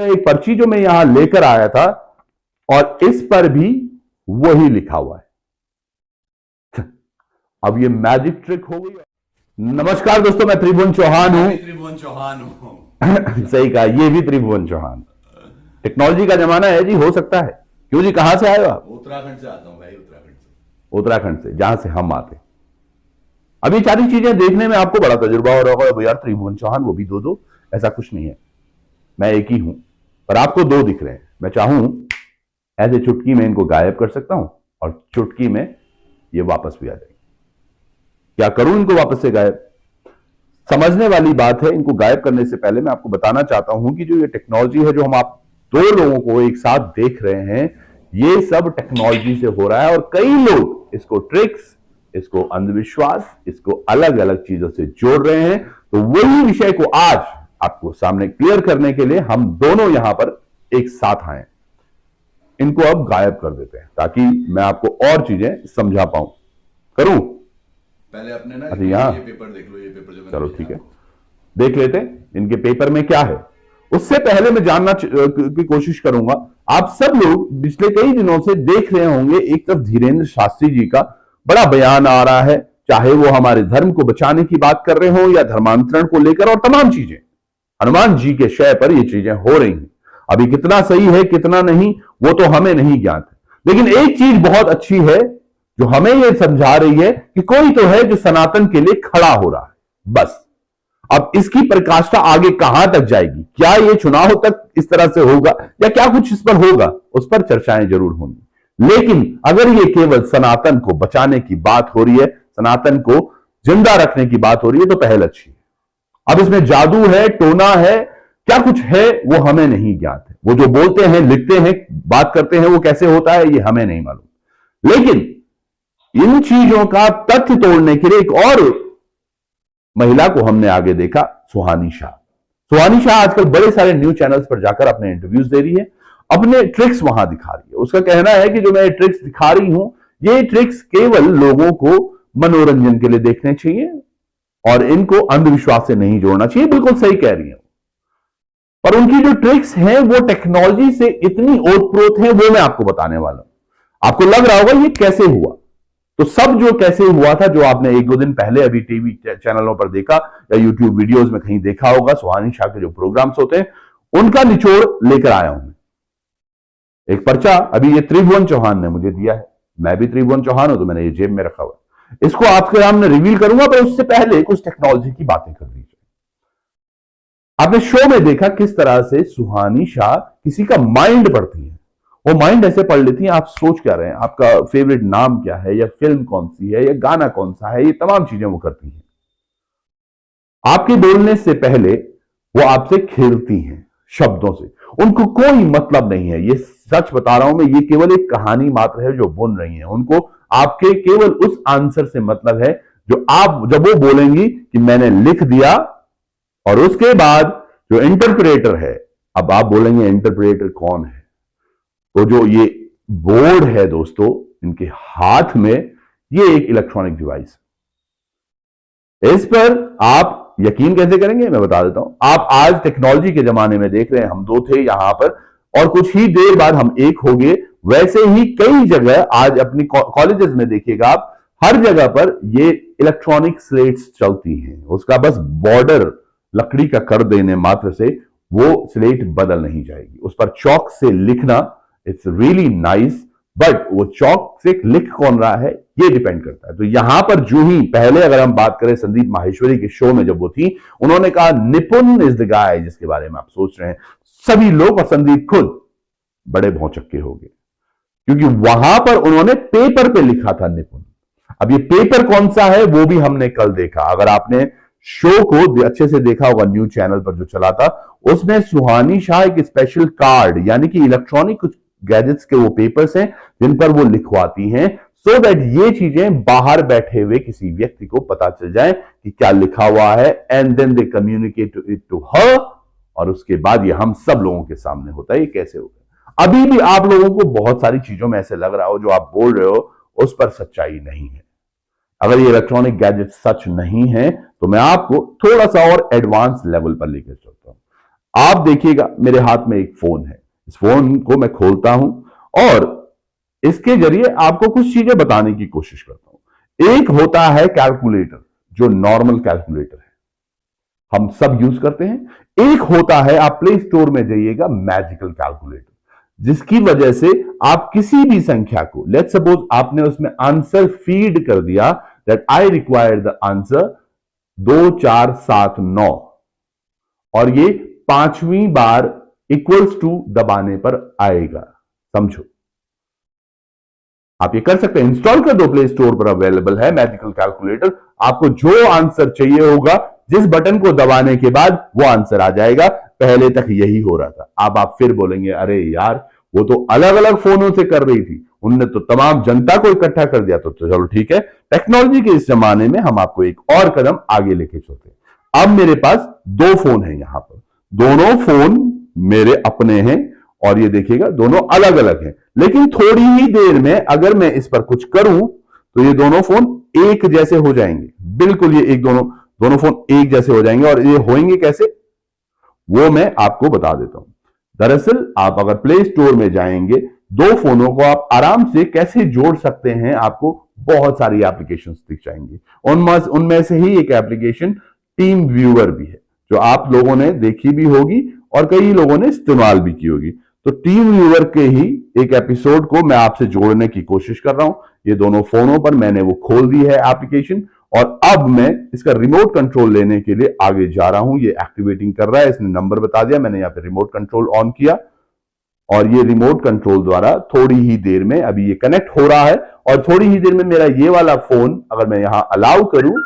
एक पर्ची जो मैं यहां लेकर आया था और इस पर भी वही लिखा हुआ है। अब ये मैजिक ट्रिक हो गई। नमस्कार दोस्तों, मैं त्रिभुवन चौहान हूं। सही कहा, ये भी त्रिभुवन चौहान। टेक्नोलॉजी का जमाना है जी, हो सकता है। क्यों जी, कहां से आए हो आप? उत्तराखंड से आता हूं भाई, उत्तराखंड से, जहां से हम आते। अब ये सारी चीजें देखने में आपको बड़ा तजुर्बा हो रहा होगा, यार त्रिभुवन चौहान, वो भी दो। ऐसा कुछ नहीं है, मैं एक ही हूं, पर आपको दो दिख रहे हैं। मैं चाहूं ऐसे चुटकी में इनको गायब कर सकता हूं और चुटकी में ये वापस भी आ जाएंगे। क्या करूं इनको वापस से गायब? समझने वाली बात है। इनको गायब करने से पहले मैं आपको बताना चाहता हूं कि जो ये टेक्नोलॉजी है, जो हम आप दो लोगों को एक साथ देख रहे हैं, ये सब टेक्नोलॉजी से हो रहा है। और कई लोग इसको ट्रिक्स, इसको अंधविश्वास, इसको अलग अलग चीजों से जोड़ रहे हैं। तो वही विषय को आज आपको सामने क्लियर करने के लिए हम दोनों यहां पर एक साथ आए। इनको अब गायब कर देते हैं ताकि मैं आपको और चीजें समझा पाऊं। करूं? पहले अपने ना ये पेपर देख लो, ये पेपर जो चलो ठीक है, देख लेते हैं इनके पेपर में क्या है। उससे पहले मैं जानना की कोशिश करूंगा, आप सब लोग पिछले कई दिनों से देख रहे होंगे, एक तरफ धीरेन्द्र शास्त्री जी का बड़ा बयान आ रहा है, चाहे वो हमारे धर्म को बचाने की बात कर रहे हो या धर्मांतरण को लेकर, और तमाम चीजें हनुमान जी के शय पर ये चीजें हो रही हैं। अभी कितना सही है कितना नहीं वो तो हमें नहीं ज्ञात है, लेकिन एक चीज बहुत अच्छी है जो हमें यह समझा रही है कि कोई तो है जो सनातन के लिए खड़ा हो रहा है। बस अब इसकी प्रकाष्ठा आगे कहां तक जाएगी, क्या यह चुनाव तक इस तरह से होगा या क्या कुछ इस पर होगा, उस पर चर्चाएं जरूर होंगी। लेकिन अगर ये केवल सनातन को बचाने की बात हो रही है, सनातन को जिंदा रखने की बात हो रही है, तो पहल अच्छी है। अब इसमें जादू है, टोना है, क्या कुछ है वो हमें नहीं ज्ञात है। वो जो बोलते हैं, लिखते हैं, बात करते हैं, वो कैसे होता है ये हमें नहीं मालूम। लेकिन इन चीजों का तथ्य तोड़ने के लिए एक और महिला को हमने आगे देखा, सुहानी शाह। सुहानी शाह आजकल बड़े सारे न्यूज चैनल्स पर जाकर अपने इंटरव्यूज दे रही है, अपने ट्रिक्स वहां दिखा रही है। उसका कहना है कि जो मैं ट्रिक्स दिखा रही हूं, ये ट्रिक्स केवल लोगों को मनोरंजन के लिए देखने चाहिए और इनको अंधविश्वास से नहीं जोड़ना चाहिए। बिल्कुल सही कह रही है, पर उनकी जो ट्रिक्स हैं वो टेक्नोलॉजी से इतनी ओतप्रोत है, वो मैं आपको बताने वाला हूं। आपको लग रहा होगा ये कैसे हुआ, तो सब जो कैसे हुआ था, जो आपने एक दो दिन पहले अभी टीवी चैनलों पर देखा या यूट्यूब वीडियोस में कहीं देखा होगा, सुहानी शाह के जो प्रोग्राम्स होते हैं, उनका निचोड़ लेकर आया हूं। एक पर्चा अभी ये त्रिभुवन चौहान ने मुझे दिया है, मैं भी त्रिभुवन चौहान हूं, तो मैंने ये जेब में रखा हुआ, इसको आपके सामने रिवील करूंगा, पर उससे पहले कुछ टेक्नोलॉजी की बातें कर लीजिए। आपने शो में देखा किस तरह से सुहानी शाह किसी का माइंड पढ़ती है। वो माइंड ऐसे पढ़ लेती हैं, आप सोच क्या रहे हैं, आपका फेवरेट नाम क्या है, या फिल्म कौन सी है, या गाना कौन सा है, ये तमाम चीजें वो करती हैं। आपके बोलने से पहले वो आपसे खेलती हैं शब्दों से, उनको कोई मतलब नहीं है। ये सच बता रहा हूं मैं, ये केवल एक कहानी मात्र है जो बुन रही है। उनको आपके केवल उस आंसर से मतलब है जो आप, जब वो बोलेंगी कि मैंने लिख दिया, और उसके बाद जो इंटरप्रेटर है, अब आप बोलेंगे इंटरप्रेटर कौन है, तो जो ये बोर्ड है दोस्तों इनके हाथ में, ये एक इलेक्ट्रॉनिक डिवाइस है। इस पर आप यकीन कैसे करेंगे, मैं बता देता हूं। आप आज टेक्नोलॉजी के जमाने में देख रहे हैं, हम दो थे यहां पर और कुछ ही देर बाद हम एक हो गए। वैसे ही कई जगह आज अपनी कॉलेजेस में देखिएगा आप, हर जगह पर ये इलेक्ट्रॉनिक स्लेट्स चलती हैं। उसका बस बॉर्डर लकड़ी का कर देने मात्र से वो स्लेट बदल नहीं जाएगी। उस पर चौक से लिखना, इट्स रियली नाइस, बट वो चौक से लिख कौन रहा है ये डिपेंड करता है। तो यहां पर जो ही पहले अगर हम बात करें, संदीप माहेश्वरी के शो में जब वो थी, उन्होंने कहा निपुण इज द गाय जिसके बारे में आप सोच रहे हैं। सभी लोग और संदीप खुद बड़े भौचक्के हो गए, क्योंकि वहां पर उन्होंने पेपर पे लिखा था निपुण। अब ये पेपर कौन सा है वो भी हमने कल देखा। अगर आपने शो को अच्छे से देखा होगा, न्यूज चैनल पर जो चला था, उसमें सुहानी शाह एक स्पेशल कार्ड, यानी कि इलेक्ट्रॉनिक कुछ गैजेट्स के वो पेपर्स हैं जिन पर वो लिखवाती हैं, सो दैट ये चीजें बाहर बैठे हुए किसी व्यक्ति को पता चल जाए कि क्या लिखा हुआ है, and then they communicate it to her, और उसके बाद ये हम सब लोगों के सामने होता है। ये कैसे होगा? अभी भी आप लोगों को बहुत सारी चीजों में ऐसे लग रहा हो जो आप बोल रहे हो उस पर सच्चाई नहीं है। अगर ये इलेक्ट्रॉनिक गैजेट सच नहीं है तो मैं आपको थोड़ा सा और एडवांस लेवल पर लेकर चलता हूं। आप देखिएगा मेरे हाथ में एक फोन है, इस फोन को मैं खोलता हूं और इसके जरिए आपको कुछ चीजें बताने की कोशिश करता हूं। एक होता है कैलकुलेटर, जो नॉर्मल कैलकुलेटर है, हम सब यूज करते हैं। एक होता है, आप प्ले स्टोर में जाइएगा, मैजिकल कैलकुलेटर, जिसकी वजह से आप किसी भी संख्या को, लेट्स सपोज आपने उसमें आंसर फीड कर दिया that I require the answer 2479, और ये 5वीं बार इक्वल्स टू दबाने पर आएगा। समझो, आप ये कर सकते हैं, इंस्टॉल कर दो, प्ले स्टोर पर अवेलेबल है मैजिकल कैलकुलेटर। आपको जो आंसर चाहिए होगा, जिस बटन को दबाने के बाद वो आंसर आ जाएगा। पहले तक यही हो रहा था। अब आप फिर बोलेंगे अरे यार, वो तो अलग अलग फोनों से कर रही थी, उनने तो तमाम जनता को इकट्ठा कर दिया। तो चलो ठीक है, टेक्नोलॉजी के इस जमाने में हम आपको एक और कदम आगे लेके चलते हैं। अब मेरे पास दो फोन है यहां पर, दोनों फोन मेरे अपने हैं, और ये देखिएगा दोनों अलग अलग हैं। लेकिन थोड़ी ही देर में अगर मैं इस पर कुछ करूं तो ये दोनों फोन एक जैसे हो जाएंगे। बिल्कुल, ये एक दोनों फोन एक जैसे हो जाएंगे। और ये होंगे कैसे, वो मैं आपको बता देता हूं। दरअसल आप अगर प्ले स्टोर में जाएंगे, दो फोनों को आप आराम से कैसे जोड़ सकते हैं, आपको बहुत सारी एप्लीकेशंस दिख जाएंगी। उनमें से ही एक एप्लीकेशन टीम व्यूअर भी है, जो आप लोगों ने देखी भी होगी और कई लोगों ने इस्तेमाल भी की होगी। तो टीम व्यूअर के ही एक एपिसोड को मैं आपसे जोड़ने की कोशिश कर रहा हूं। ये दोनों फोनों पर मैंने वो खोल दी है एप्लीकेशन, और अब मैं इसका रिमोट कंट्रोल लेने के लिए आगे जा रहा हूं। ये एक्टिवेटिंग कर रहा है, इसने नंबर बता दिया, मैंने यहां पे रिमोट कंट्रोल ऑन किया, और ये रिमोट कंट्रोल द्वारा थोड़ी ही देर में अभी ये कनेक्ट हो रहा है। और थोड़ी ही देर में मेरा ये वाला फोन, अगर मैं यहां अलाउ करूं,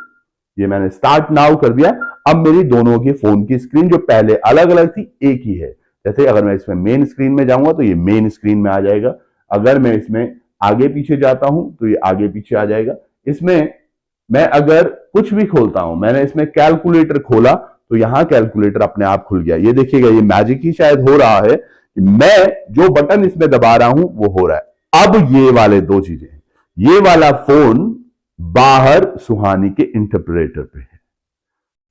ये मैंने स्टार्ट नाउ कर दिया, अब मेरी दोनों के फोन की स्क्रीन जो पहले अलग अलग थी, एक ही है। जैसे अगर मैं इसमें मेन स्क्रीन में जाऊंगा तो ये मेन स्क्रीन में आ जाएगा। अगर मैं इसमें आगे पीछे जाता हूं तो ये आगे पीछे आ जाएगा। इसमें मैं अगर कुछ भी खोलता हूं, मैंने इसमें कैलकुलेटर खोला तो यहां कैलकुलेटर अपने आप खुल गया। ये देखिएगा, ये मैजिक ही शायद हो रहा है कि मैं जो बटन इसमें दबा रहा हूं वो हो रहा है। अब ये वाले दो चीजें हैं, ये वाला फोन बाहर सुहानी के इंटरप्रेटर पे है,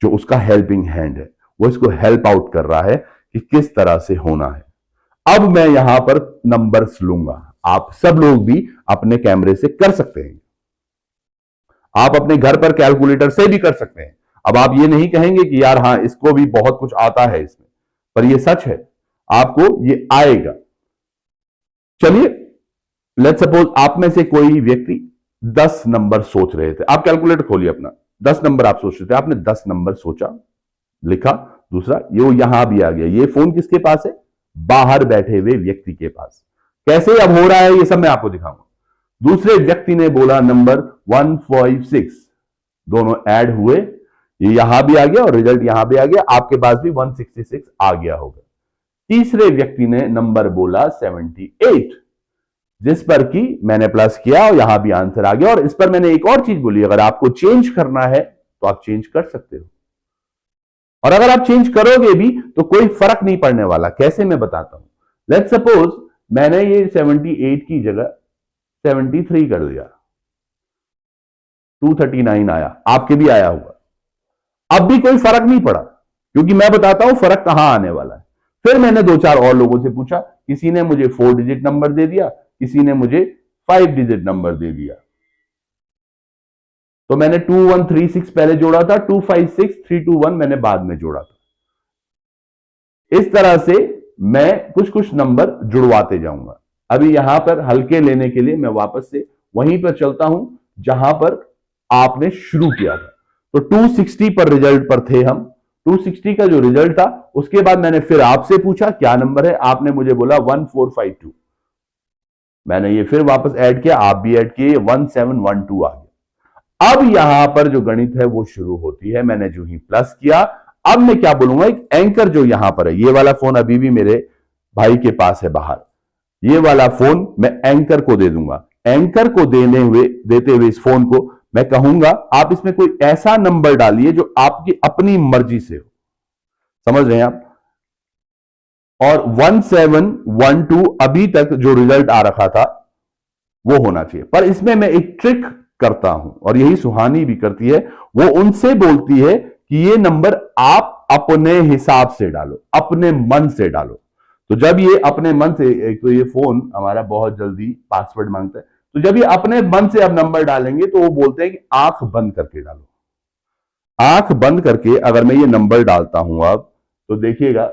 जो उसका हेल्पिंग हैंड है, वो इसको हेल्प आउट कर रहा है कि किस तरह से होना है। अब मैं यहां पर नंबर्स लूंगा, आप सब लोग भी अपने कैमरे से कर सकते हैं, आप अपने घर पर कैलकुलेटर से भी कर सकते हैं। अब आप ये नहीं कहेंगे कि यार हां इसको भी बहुत कुछ आता है इसमें, पर ये सच है, आपको ये आएगा। चलिए, लेट्स सपोज आप में से कोई व्यक्ति 10 नंबर सोच रहे थे, आप कैलकुलेटर खोलिए अपना, 10 नंबर आप सोच रहे थे, आपने 10 नंबर सोचा, लिखा, दूसरा ये यहां भी आ गया। ये फोन किसके पास है, बाहर बैठे हुए व्यक्ति के पास। कैसे अब हो रहा है ये सब मैं आपको दिखाऊंगा। दूसरे व्यक्ति ने बोला नंबर 156, दोनों ऐड हुए, ये यहां भी आ गया और रिजल्ट यहां भी आ गया, आपके पास भी 166 आ गया होगा। तीसरे व्यक्ति ने नंबर बोला 78, जिस पर कि मैंने प्लस किया और यहां भी आंसर आ गया। और इस पर मैंने एक और चीज बोली, अगर आपको चेंज करना है तो आप चेंज कर सकते हो, और अगर आप चेंज करोगे भी तो कोई फर्क नहीं पड़ने वाला। कैसे, मैं बताता हूं। लेट्स सपोज मैंने ये 78 की जगह 73 कर दिया, 239 आया, आपके भी आया होगा, अब भी कोई फर्क नहीं पड़ा, क्योंकि मैं बताता हूं फर्क कहां आने वाला है। फिर मैंने 2-4 और लोगों से पूछा, किसी ने मुझे 4 डिजिट नंबर दे दिया, किसी ने मुझे 5 डिजिट नंबर दे दिया। तो मैंने 2136 पहले जोड़ा था, 256 321 मैंने बाद में जोड़ा था। इस तरह से मैं कुछ कुछ नंबर जुड़वाते जाऊंगा। अभी यहां पर हल्के लेने के लिए मैं वापस से वहीं पर चलता हूं जहां पर आपने शुरू किया था। तो 260 पर रिजल्ट पर थे हम, 260 का जो रिजल्ट था, उसके बाद मैंने फिर आपसे पूछा क्या नंबर है, आपने मुझे बोला 1452, मैंने ये फिर वापस ऐड किया, आप भी ऐड किए, 1712 आ गया। अब यहां पर जो गणित है वो शुरू होती है। मैंने जो ही प्लस किया, अब मैं क्या बोलूंगा, एक एंकर जो यहां पर है, ये वाला फोन अभी भी मेरे भाई के पास है बाहर, ये वाला फोन मैं एंकर को दे दूंगा। एंकर को देते हुए इस फोन को मैं कहूंगा आप इसमें कोई ऐसा नंबर डालिए जो आपकी अपनी मर्जी से हो, समझ रहे हैं आप। और 1712 अभी तक जो रिजल्ट आ रखा था वो होना चाहिए। पर इसमें मैं एक ट्रिक करता हूं, और यही सुहानी भी करती है। वो उनसे बोलती है कि ये नंबर आप अपने हिसाब से डालो, अपने मन से डालो। तो जब ये अपने मन से, एक तो ये फोन हमारा बहुत जल्दी पासवर्ड मांगता है, तो जब ये अपने मन से अब नंबर डालेंगे तो वो बोलते हैं कि आंख बंद करके डालो। आंख बंद करके अगर मैं ये नंबर डालता हूं अब, तो देखिएगा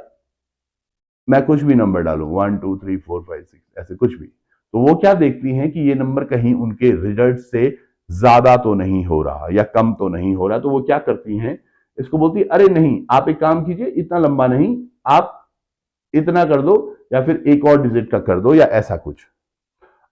मैं कुछ भी नंबर डालूं, 1 2 3 4 5 6 ऐसे कुछ भी, तो वो क्या देखती हैं कि ये नंबर कहीं उनके रिजल्ट से ज्यादा तो नहीं हो रहा या कम तो नहीं हो रहा। तो वो क्या करती हैं, इसको बोलती है अरे नहीं आप एक काम कीजिए, इतना लंबा नहीं, आप इतना कर दो या फिर एक और डिजिट का कर दो या ऐसा कुछ।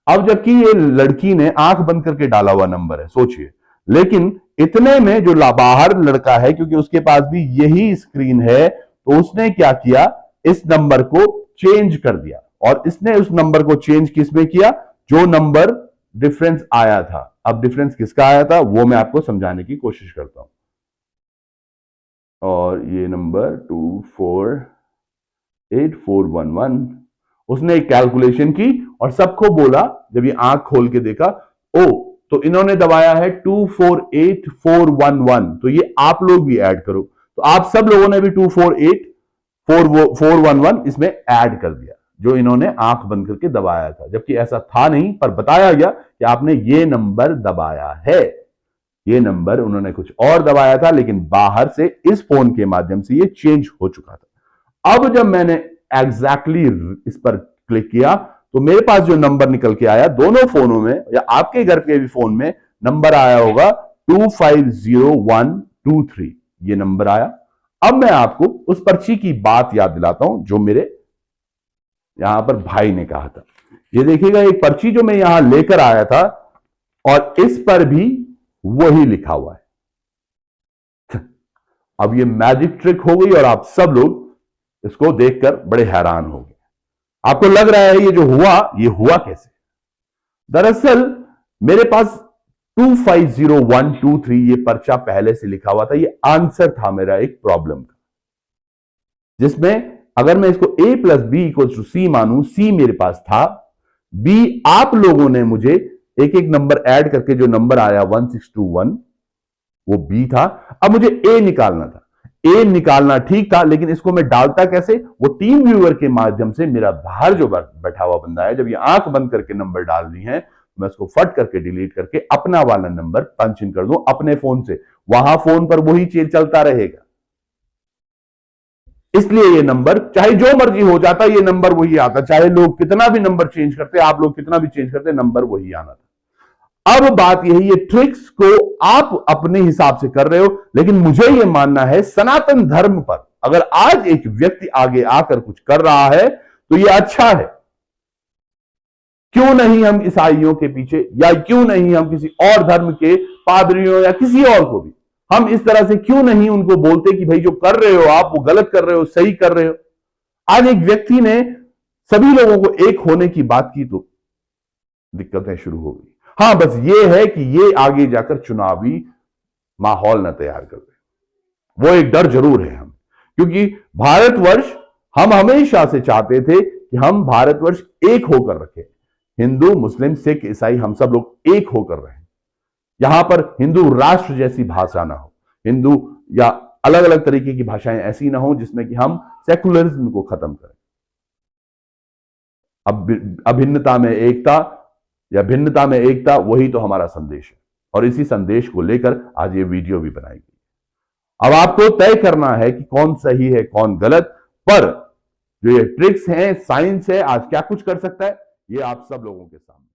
अब जबकि ये लड़की ने आंख बंद करके डाला हुआ नंबर है, सोचिए, लेकिन इतने में जो बाहर लड़का है, क्योंकि उसके पास भी यही स्क्रीन है, तो उसने क्या किया, इस नंबर को चेंज कर दिया। और इसने उस नंबर को चेंज किसमें किया, जो नंबर डिफरेंस आया था। अब डिफरेंस किसका आया था वो मैं आपको समझाने की कोशिश करता हूं। और ये नंबर 248411, उसने एक कैलकुलेशन की और सबको बोला, जब ये आंख खोल के देखा, ओ तो इन्होंने दबाया है 248411, तो ये आप लोग भी ऐड करो। तो आप सब लोगों ने भी 248411 इसमें ऐड कर दिया, जो इन्होंने आंख बंद करके दबाया था, जबकि ऐसा था नहीं, पर बताया गया कि आपने ये नंबर दबाया है। ये नंबर उन्होंने कुछ और दबाया था, लेकिन बाहर से इस फोन के माध्यम से ये चेंज हो चुका था। अब जब मैंने एग्जैक्टली इस पर क्लिक किया, तो मेरे पास जो नंबर निकल के आया, दोनों फोनों में या आपके घर के भी फोन में नंबर आया होगा 250123, ये नंबर आया। अब मैं आपको उस पर्ची की बात याद दिलाता हूं जो मेरे यहां पर भाई ने कहा था। ये देखिएगा एक पर्ची जो मैं यहां लेकर आया था, और इस पर भी वही लिखा हुआ है। अब ये मैजिक ट्रिक हो गई और आप सब लोग इसको देखकर बड़े हैरान हो गए। आपको लग रहा है ये जो हुआ, ये हुआ कैसे? दरअसल मेरे पास 250123 ये पर्चा पहले से लिखा हुआ था। ये आंसर था मेरा एक प्रॉब्लम का, जिसमें अगर मैं इसको a plus b equal to c मानूं, सी मेरे पास था, बी आप लोगों ने मुझे एक एक नंबर ऐड करके जो नंबर आया 1621 वो बी था। अब मुझे ए निकालना था। ए निकालना ठीक था, लेकिन इसको मैं डालता कैसे? वो टीम व्यूअर के माध्यम से मेरा बाहर जो बैठा हुआ बंदा है, जब ये आंख बंद करके नंबर डाल दी है, मैं उसको फट करके डिलीट करके अपना वाला नंबर पंच इन कर दूं अपने फोन से। वहां फोन पर वही चेंज चलता रहेगा, इसलिए ये नंबर चाहे जो मर्जी हो जाता, ये नंबर वही आता। चाहे लोग कितना भी नंबर चेंज करते, आप लोग कितना भी चेंज करते, नंबर वही आना था। अब बात यही, ये ट्रिक्स को आप अपने हिसाब से कर रहे हो, लेकिन मुझे ये मानना है सनातन धर्म पर अगर आज एक व्यक्ति आगे आकर कुछ कर रहा है तो ये अच्छा है। क्यों नहीं हम ईसाइयों के पीछे, या क्यों नहीं हम किसी और धर्म के पादरियों या किसी और को भी हम इस तरह से क्यों नहीं उनको बोलते कि भाई जो कर रहे हो आप वो गलत कर रहे हो, सही कर रहे हो। आज एक व्यक्ति ने सभी लोगों को एक होने की बात की तो दिक्कतें शुरू हो गई। हां, बस ये है कि ये आगे जाकर चुनावी माहौल न तैयार कर दे, वो एक डर जरूर है हम, क्योंकि भारतवर्ष हम हमेशा से चाहते थे कि हम भारतवर्ष एक होकर रखें। हिंदू, मुस्लिम, सिख, ईसाई, हम सब लोग एक होकर रहें। यहां पर हिंदू राष्ट्र जैसी भाषा ना हो, हिंदू या अलग अलग तरीके की भाषाएं ऐसी ना हो जिसमें कि हम सेकुलरिज्म को खत्म करें। अब अभिन्नता में एकता या भिन्नता में एकता, वही तो हमारा संदेश है, और इसी संदेश को लेकर आज ये वीडियो भी बनाई गई। अब आपको तय करना है कि कौन सही है कौन गलत, पर जो ये ट्रिक्स हैं, साइंस है, आज क्या कुछ कर सकता है, ये आप सब लोगों के सामने